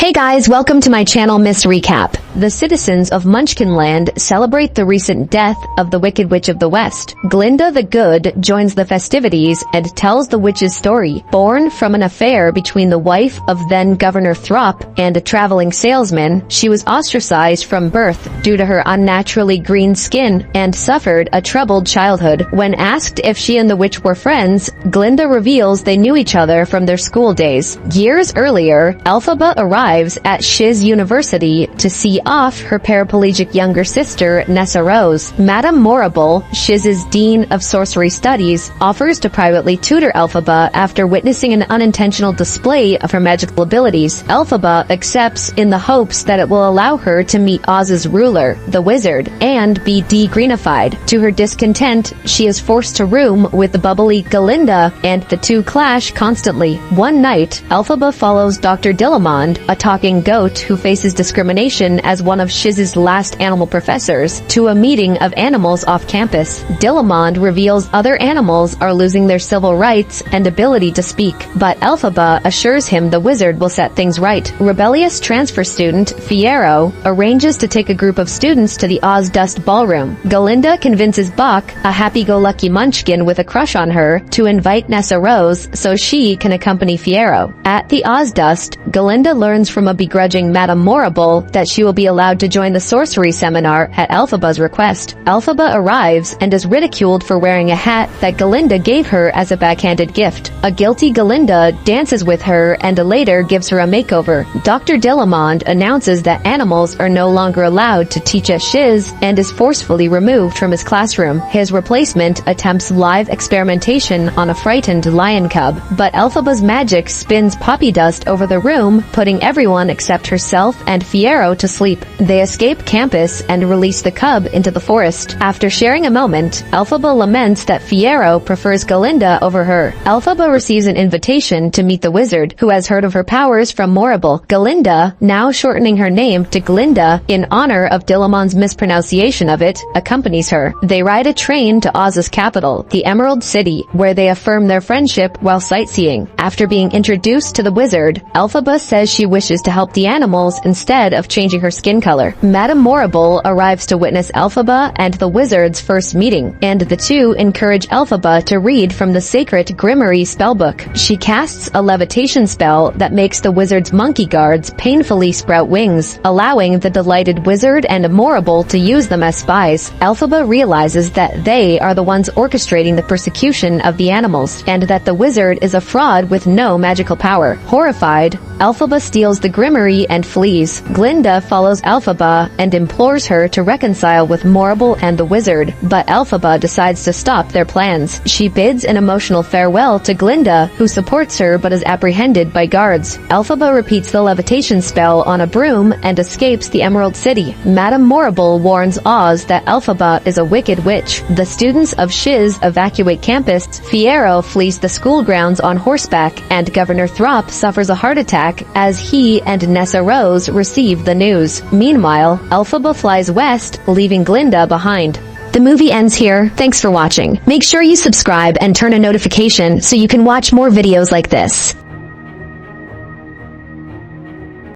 Hey guys, welcome to my channel Miss Recap. The citizens of Munchkinland celebrate the recent death of the Wicked Witch of the West. Glinda the Good joins the festivities and tells the witch's story. Born from an affair between the wife of then Governor Throp and a traveling salesman, she was ostracized from birth due to her unnaturally green skin and suffered a troubled childhood. When asked if she and the witch were friends, Glinda reveals they knew each other from their school days. Years earlier, Elphaba arrives at Shiz University to see off her paraplegic younger sister, Nessa Rose. Madame Morrible, Shiz's Dean of Sorcery Studies, offers to privately tutor Elphaba after witnessing an unintentional display of her magical abilities. Elphaba accepts in the hopes that it will allow her to meet Oz's ruler, the wizard, and be de-greenified. To her discontent, she is forced to room with the bubbly Glinda, and the two clash constantly. One night, Elphaba follows Dr. Dillamond, a talking goat who faces discrimination as one of Shiz's last animal professors, to a meeting of animals off campus. Dillamond reveals other animals are losing their civil rights and ability to speak, but Elphaba assures him the wizard will set things right. Rebellious transfer student Fiyero arranges to take a group of students to the Oz Dust Ballroom. Glinda convinces Buck, a happy-go-lucky munchkin with a crush on her, to invite Nessa Rose so she can accompany Fiyero. At the Oz Dust, Glinda learns from a begrudging Madame Morrible that she will be allowed to join the sorcery seminar at Elphaba's request. Elphaba arrives and is ridiculed for wearing a hat that Glinda gave her as a backhanded gift. A guilty Glinda dances with her and later gives her a makeover. Dr. Dillamond announces that animals are no longer allowed to teach at Shiz and is forcefully removed from his classroom. His replacement attempts live experimentation on a frightened lion cub, but Elphaba's magic spins poppy dust over the room, putting everyone except herself and Fiyero to sleep. They escape campus and release the cub into the forest. After sharing a moment, Elphaba laments that Fiyero prefers Glinda over her. Elphaba receives an invitation to meet the wizard, who has heard of her powers from Morrible. Glinda, now shortening her name to Glinda in honor of Dillamond's mispronunciation of it, accompanies her. They ride a train to Oz's capital, the Emerald City, where they affirm their friendship while sightseeing. After being introduced to the wizard, Elphaba says she wishes to help the animals instead of changing her skin color. Madame Morrible arrives to witness Elphaba and the wizard's first meeting, and the two encourage Elphaba to read from the sacred Grimoire spellbook. She casts a levitation spell that makes the wizard's monkey guards painfully sprout wings, allowing the delighted wizard and Morrible to use them as spies. Elphaba realizes that they are the ones orchestrating the persecution of the animals, and that the wizard is a fraud with no magical power. Horrified, Elphaba steals the Grimoire and flees. Glinda follows Elphaba and implores her to reconcile with Morrible and the wizard, but Elphaba decides to stop their plans. She bids an emotional farewell to Glinda, who supports her but is apprehended by guards. Elphaba repeats the levitation spell on a broom and escapes the Emerald City. Madame Morrible warns Oz that Elphaba is a wicked witch. The students of Shiz evacuate campus. Fiyero flees the school grounds on horseback, and Governor Throp suffers a heart attack as he and Nessa Rose receive the news. Meanwhile, Elphaba flies west, leaving Glinda behind. The movie ends here. Thanks for watching. Make sure you subscribe and turn on notification so you can watch more videos like this.